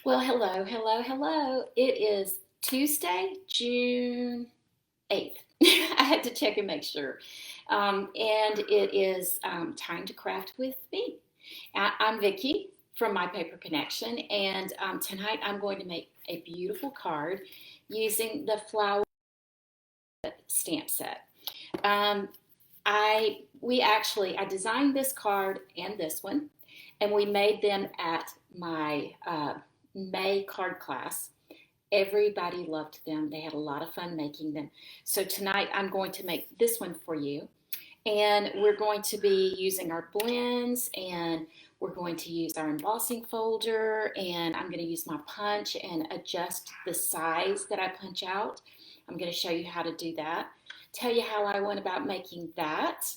Well, hello, hello, hello. It is Tuesday, June 8th. I had to check and make sure. And it is time to craft with me. I'm Vicki from My Paper Connection, and tonight I'm going to make a beautiful card using the flower stamp set. Um, I designed this card and this one, and we made them at my May card class. Everybody loved them. They had a lot of fun making them. So tonight I'm going to make this one for you. And we're going to be using our blends, and we're going to use our embossing folder, and I'm going to use my punch and adjust the size that I punch out. I'm going to show you how to do that, tell you how I went about making that,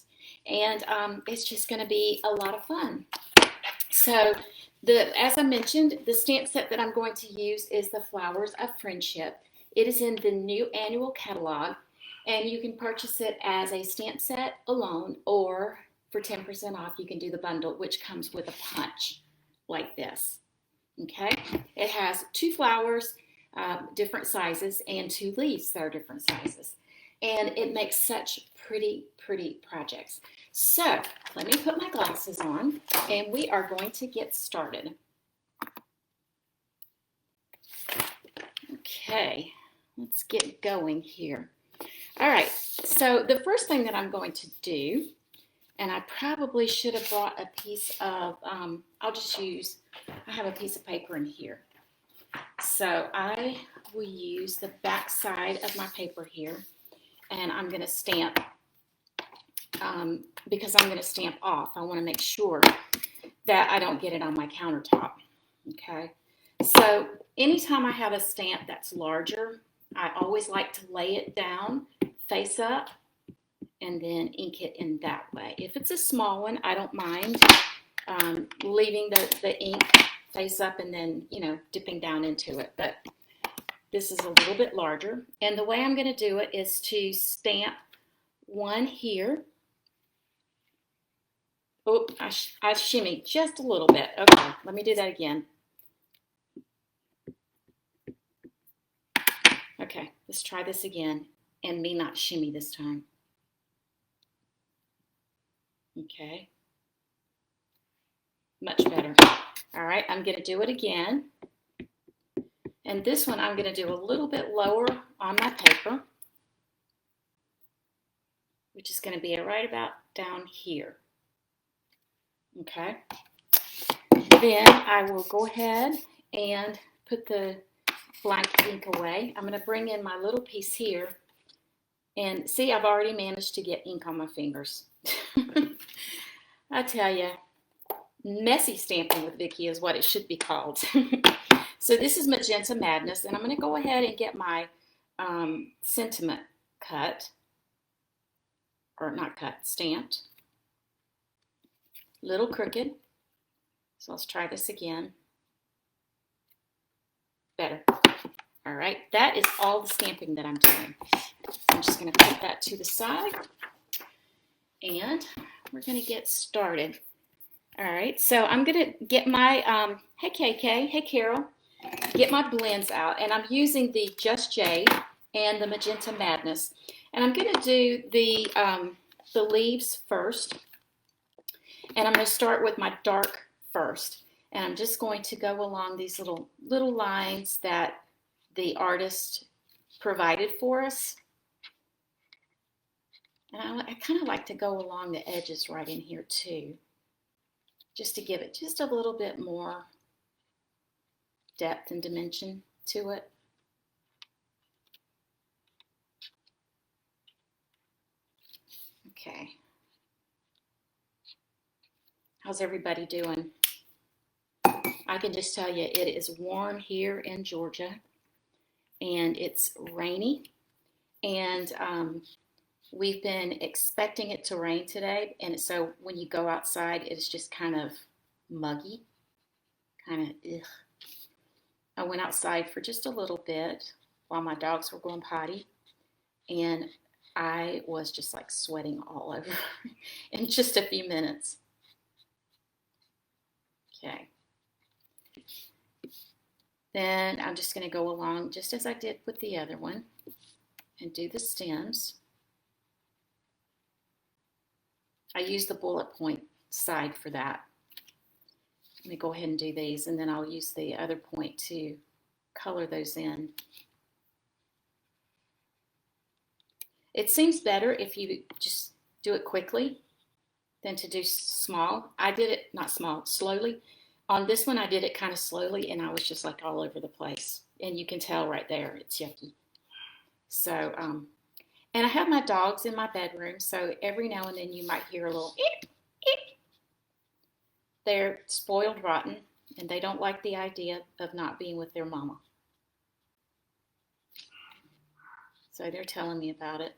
and it's just going to be a lot of fun. So as I mentioned, the stamp set that I'm going to use is the Flowers of Friendship. It is in the new annual catalog, and you can purchase it as a stamp set alone, or for 10% off, you can do the bundle, which comes with a punch like this. Okay, it has two flowers, different sizes, and two leaves that are different sizes. And it makes such pretty, pretty projects. So let me put my glasses on, and we are going to get started. Okay, let's get going here. All right, so the first thing that I'm going to do, and I probably should have brought a piece of, I have a piece of paper in here. So I will use the back side of my paper here, and I'm going to stamp, because I'm going to stamp off. I want to make sure that I don't get it on my countertop, okay? So anytime I have a stamp that's larger, I always like to lay it down face up and then ink it in that way. If it's a small one, I don't mind leaving the ink face up and then, dipping down into it. But this is a little bit larger. And the way I'm going to do it is to stamp one here. Oh, I shimmied just a little bit. Okay, let me do that again. Okay, let's try this again, and me not shimmy this time. Okay, much better. All right, I'm going to do it again. And this one I'm going to do a little bit lower on my paper, which is going to be right about down here. Okay, then I will go ahead and put the blank ink away. I'm going to bring in my little piece here, and see, I've already managed to get ink on my fingers. I tell you, messy stamping with Vicki is what it should be called. So this is Magenta Madness, and I'm going to go ahead and get my sentiment cut, or not cut, stamped. Little crooked. So let's try this again. Better. All right, that is all the stamping that I'm doing. I'm just going to put that to the side, and we're going to get started. All right, so I'm going to get my, hey KK, hey Carol, get my blends out, and I'm using the Just Jade and the Magenta Madness, and I'm going to do the leaves first, and I'm going to start with my dark first, and I'm just going to go along these little lines that the artist provided for us, and I kind of like to go along the edges right in here too, just to give it just a little bit more depth and dimension to it. Okay. How's everybody doing? I can just tell you it is warm here in Georgia, and it's rainy, and we've been expecting it to rain today, and so when you go outside, it's just kind of muggy, kind of ugh. I went outside for just a little bit while my dogs were going potty, and I was just like sweating all over in just a few minutes. Okay. Then I'm just going to go along just as I did with the other one and do the stems. I use the bullet point side for that. Let me go ahead and do these, and then I'll use the other point to color those in. It seems better if you just do it quickly than to do small. I did it, not small, slowly. On this one, I did it kind of slowly, and I was just like all over the place. And you can tell right there, it's yucky. So, and I have my dogs in my bedroom, so every now and then you might hear a little eep, eep. They're spoiled rotten, and they don't like the idea of not being with their mama. So they're telling me about it.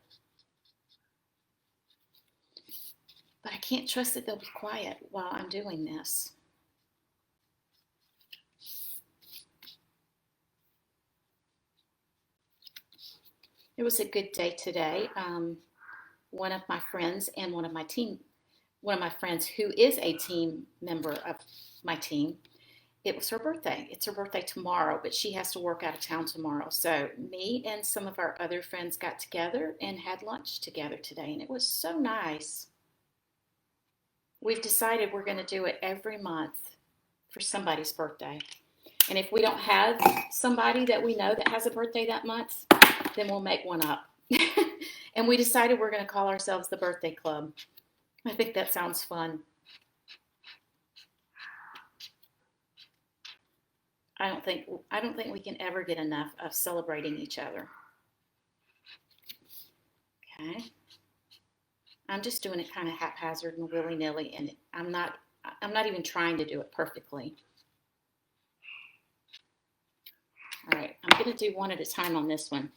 But I can't trust that they'll be quiet while I'm doing this. It was a good day today. One of my friends and one of my friends who is a team member of my team, it was her birthday. It's her birthday tomorrow, but she has to work out of town tomorrow. So me and some of our other friends got together and had lunch together today, and it was so nice. We've decided we're going to do it every month for somebody's birthday. And if we don't have somebody that we know that has a birthday that month, then we'll make one up. And we decided we're going to call ourselves the Birthday Club. I think that sounds fun. I don't think we can ever get enough of celebrating each other. Okay. I'm just doing it kind of haphazard and willy-nilly, and I'm not even trying to do it perfectly. All right, I'm going to do one at a time on this one.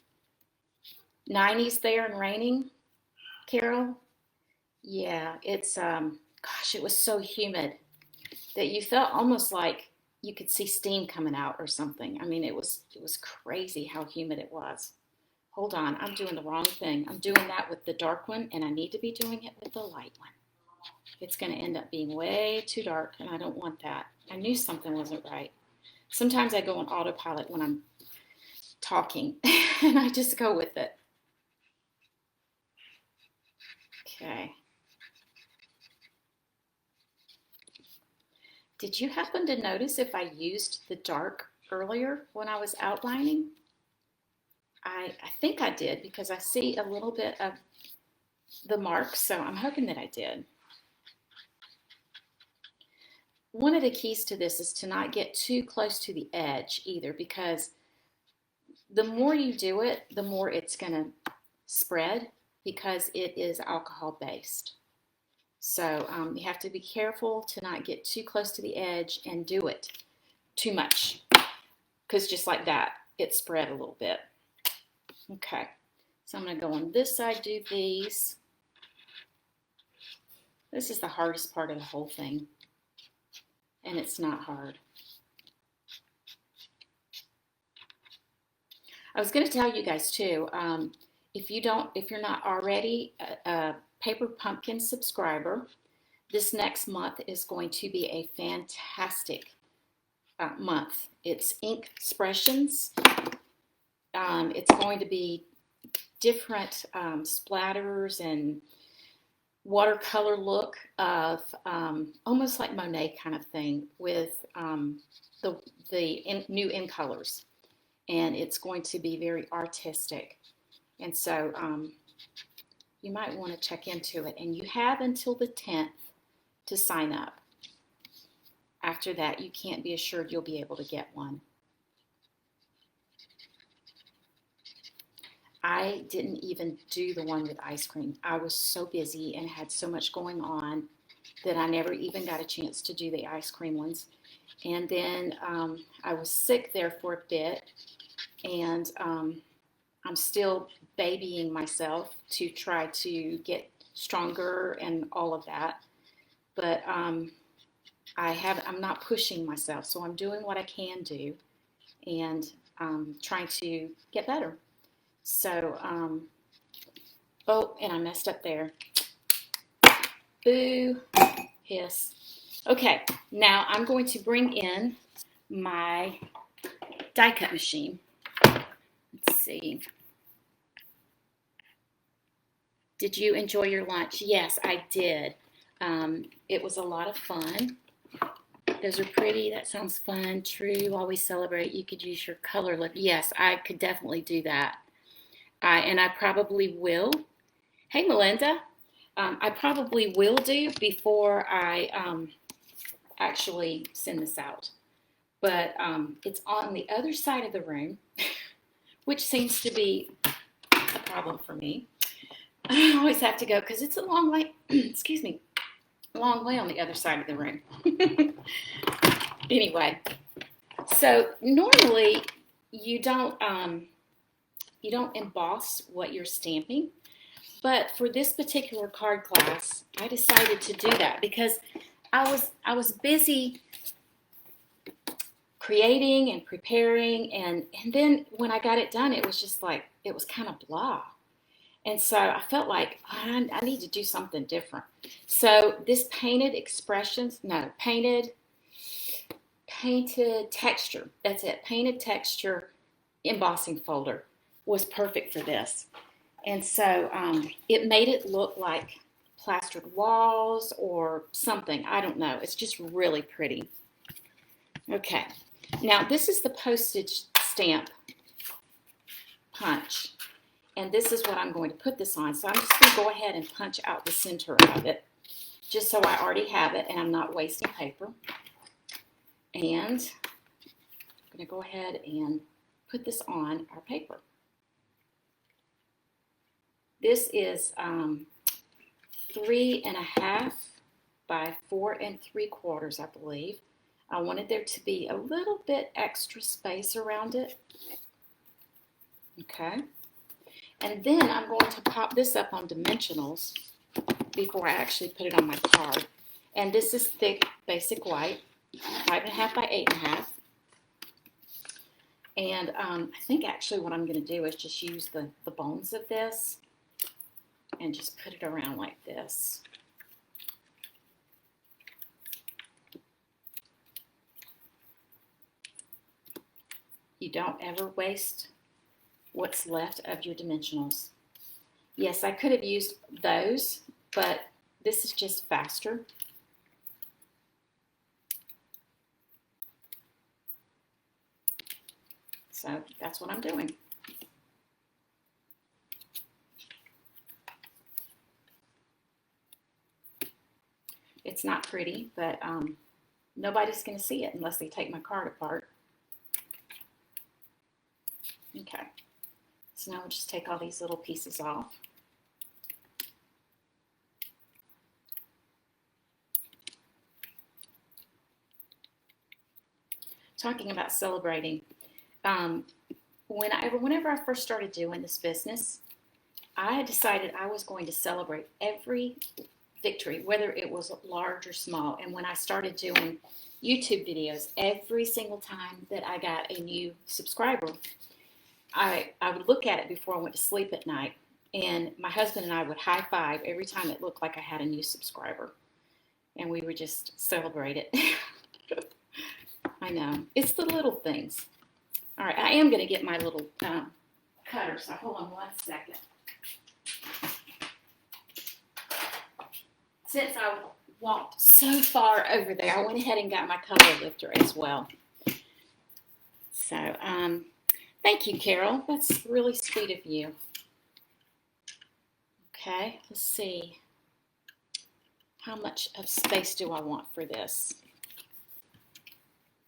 90s there and raining, Carol? Yeah, it's, gosh, it was so humid that you felt almost like you could see steam coming out or something. I mean, it was crazy how humid it was. Hold on, I'm doing the wrong thing. I'm doing that with the dark one, and I need to be doing it with the light one. It's going to end up being way too dark, and I don't want that. I knew something wasn't right. Sometimes I go on autopilot when I'm talking, and I just go with it. Okay. Did you happen to notice if I used the dark earlier when I was outlining? I think I did, because I see a little bit of the marks, so I'm hoping that I did. One of the keys to this is to not get too close to the edge either, because the more you do it, the more it's going to spread, because it is alcohol based. So you have to be careful to not get too close to the edge and do it too much, because just like that, it spread a little bit. Okay, so I'm going to go on this side, do these. This is the hardest part of the whole thing, and it's not hard. I was going to tell you guys too, if you're not already a Paper Pumpkin subscriber, this next month is going to be a fantastic month. It's ink expressions. It's going to be different splatters and watercolor look of almost like Monet kind of thing with the new in colors. And it's going to be very artistic. And so you might want to check into it. And you have until the 10th to sign up. After that, you can't be assured you'll be able to get one. I didn't even do the one with ice cream. I was so busy and had so much going on that I never even got a chance to do the ice cream ones. And then I was sick there for a bit, and I'm still babying myself to try to get stronger and all of that. But I'm not pushing myself, so I'm doing what I can do and trying to get better. So, oh, and I messed up there. Boo, hiss. Okay, now I'm going to bring in my die cut machine. Let's see. Did you enjoy your lunch? Yes, I did. It was a lot of fun. Those are pretty. That sounds fun. True. Always celebrate. You could use your color lip. Yes, I could definitely do that. And I probably will. Hey, Melinda. I probably will do before I actually send this out. But it's on the other side of the room, which seems to be a problem for me. I always have to go because it's a long way, excuse me, a long way on the other side of the room. Anyway, so normally you don't emboss what you're stamping, but for this particular card class, I decided to do that because I was busy creating and preparing, and then when I got it done, it was just like, it was kind of blah. And so I felt like I need to do something different. So this painted texture, that's it, painted texture embossing folder was perfect for this. And so it made it look like plastered walls or something. I don't know. It's just really pretty. Okay. Now this is the postage stamp punch. And this is what I'm going to put this on. So I'm just going to go ahead and punch out the center of it, just so I already have it and I'm not wasting paper. And I'm going to go ahead and put this on our paper. This is 3.5 by 4 3/4, I believe. I wanted there to be a little bit extra space around it. Okay. And then I'm going to pop this up on dimensionals before I actually put it on my card. And this is thick basic white, 5.5 by 8.5. And I think actually what I'm going to do is just use the bones of this and just put it around like this. You don't ever waste what's left of your dimensionals. Yes, I could have used those, but this is just faster. So that's what I'm doing. It's not pretty, but nobody's going to see it unless they take my card apart. Okay. So now we'll just take all these little pieces off. Talking about celebrating, whenever I first started doing this business, I decided I was going to celebrate every victory, whether it was large or small. And when I started doing YouTube videos, every single time that I got a new subscriber, I would look at it before I went to sleep at night, and my husband and I would high five every time it looked like I had a new subscriber, and we would just celebrate it. I know, it's the little things. All right, I am going to get my little cutter, so hold on 1 second. Since I walked so far over there, I went ahead and got my color lifter as well. So, thank you, Carol. That's really sweet of you. Okay, let's see. How much of space do I want for this?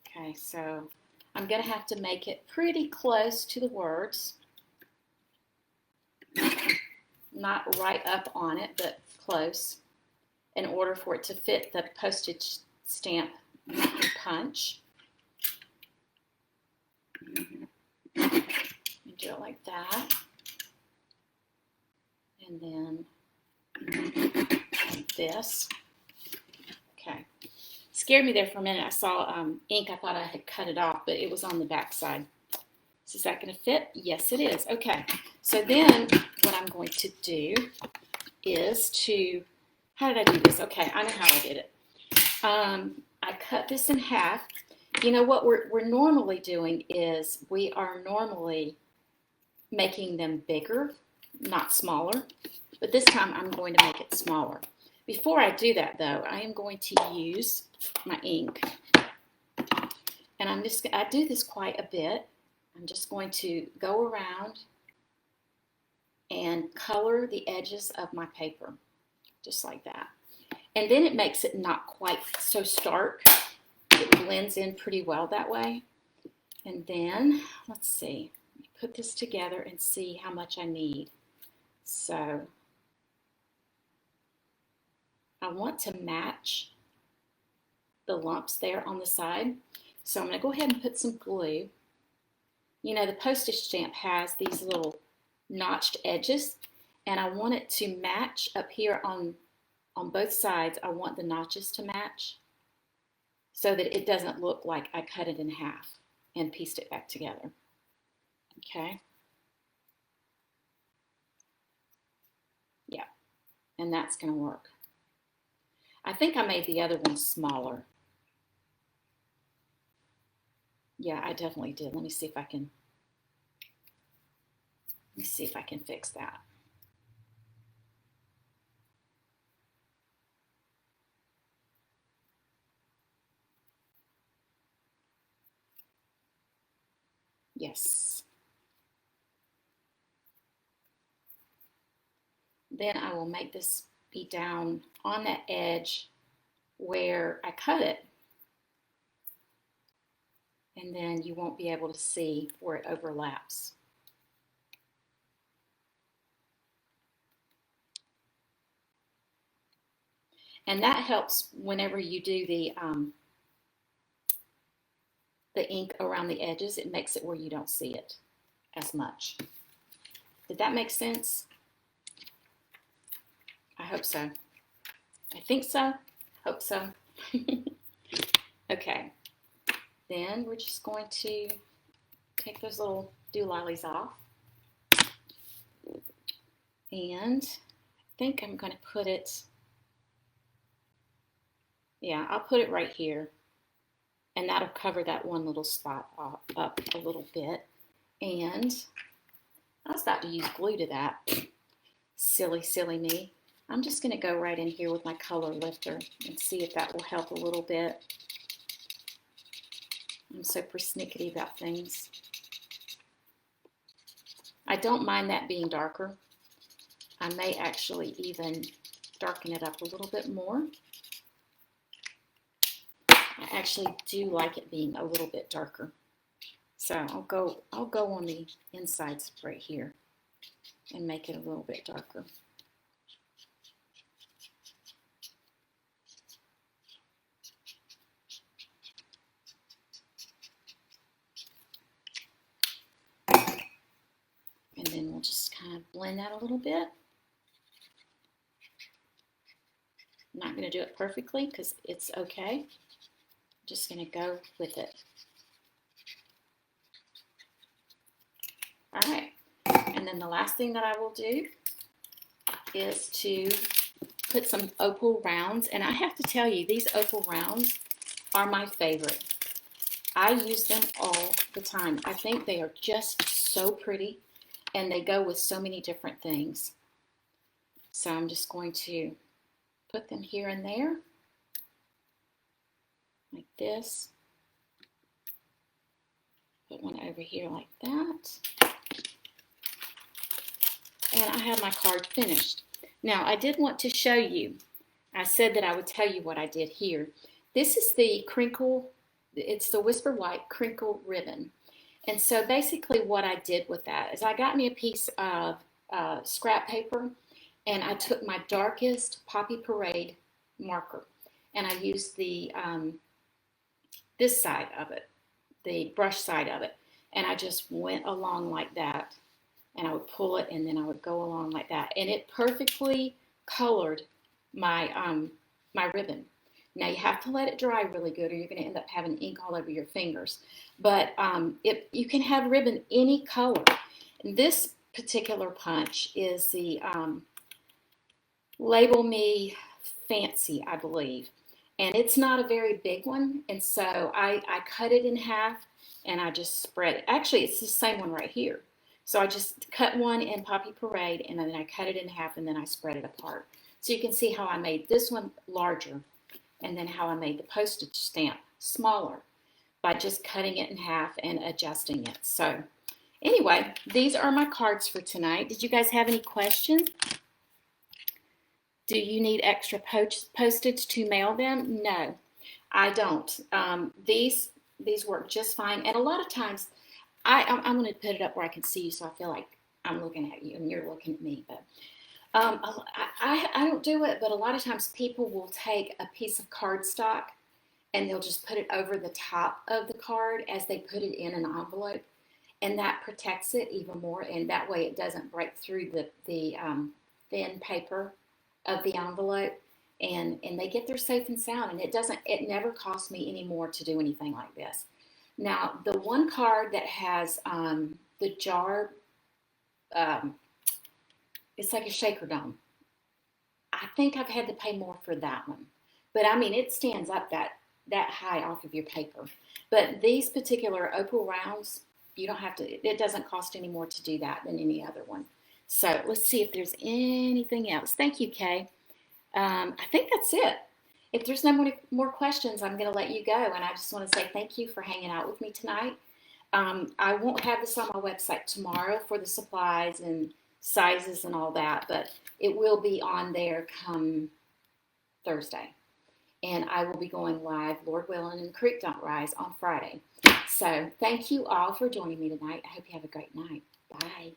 Okay, so I'm going to have to make it pretty close to the words. Not right up on it, but close, in order for it to fit the postage stamp punch. Do it like that, and then like this. Okay, scared me there for a minute. I saw ink. I thought I had cut it off, but it was on the back side. So is that going to fit? Yes, it is. Okay, so then what I'm going to do is how did I do this? Okay, I know how I did it. I cut this in half, You know what we're normally doing is we are normally making them bigger, not smaller. But this time I'm going to make it smaller. Before I do that though, I am going to use my ink. And I do this quite a bit. I'm just going to go around and color the edges of my paper, just like that. And then it makes it not quite so stark. It blends in pretty well that way. And then, let's see, put this together and see how much I need. So, I want to match the lumps there on the side. So I'm going to go ahead and put some glue. You know, the postage stamp has these little notched edges, and I want it to match up here on both sides. I want the notches to match so that it doesn't look like I cut it in half and pieced it back together. Okay. Yeah, and that's going to work. I think I made the other one smaller. Yeah, I definitely did. Let me see if I can fix that. Yes. Then I will make this be down on that edge where I cut it. And then you won't be able to see where it overlaps. And that helps whenever you do the ink around the edges. It makes it where you don't see it as much. Did that make sense? I hope so. I think so. Hope so. Okay. Then we're just going to take those little doolalies off. And I think I'm going to put it, yeah, I'll put it right here. And that'll cover that one little spot up a little bit. And I was about to use glue to that. Silly, silly me. I'm just going to go right in here with my color lifter and see if that will help a little bit. I'm so persnickety about things. I don't mind that being darker. I may actually even darken it up a little bit more. I actually do like it being a little bit darker. So I'll go on the insides right here and make it a little bit darker. And then we'll just kind of blend that a little bit. I'm not going to do it perfectly because it's okay. I'm just going to go with it. All right. And then the last thing that I will do is to put some opal rounds. And I have to tell you, these opal rounds are my favorite. I use them all the time. I think they are just so pretty and they go with so many different things. So I'm just going to put them here and there, like this. Put one over here like that. And I have my card finished. Now, I did want to show you, I said that I would tell you what I did here. This is the crinkle, it's the Whisper White crinkle ribbon. And so basically what I did with that is I got me a piece of scrap paper and I took my darkest Poppy Parade marker and I used the this side of it, the brush side of it, and I just went along like that. And I would pull it, and then I would go along like that, and it perfectly colored my my ribbon. Now you have to let it dry really good, or you're going to end up having ink all over your fingers. But you can have ribbon any color. And this particular punch is the Label Me Fancy, I believe, And it's not a very big one. And so I cut it in half and I just spread it. Actually, it's the same one right here. So I just cut one in Poppy Parade and then I cut it in half and then I spread it apart. So you can see how I made this one larger and then how I made the postage stamp smaller by just cutting it in half and adjusting it. So anyway, these are my cards for tonight. Did you guys have any questions? Do you need extra postage to mail them? No, I don't. These work just fine. And a lot of times, I'm going to put it up where I can see you, so I feel like I'm looking at you and you're looking at me. But I don't do it. But a lot of times, people will take a piece of cardstock and they'll just put it over the top of the card as they put it in an envelope, and that protects it even more. And that way, it doesn't break through the thin paper of the envelope, and they get there safe and sound. And it never costs me any more to do anything like this. Now, the one card that has the jar, um, it's like a shaker dome. I think I've had to pay more for that one, but I mean it stands up that high off of your paper. But these particular opal rounds, you don't have to. It doesn't cost any more to do that than any other one. So let's see if there's anything else. Thank you, Kay. I think that's it. If there's no more questions, I'm going to let you go. And I just want to say thank you for hanging out with me tonight. I won't have this on my website tomorrow for the supplies and sizes and all that, but it will be on there come Thursday. And I will be going live, Lord willing, and the creek don't rise on Friday. So thank you all for joining me tonight. I hope you have a great night. Bye.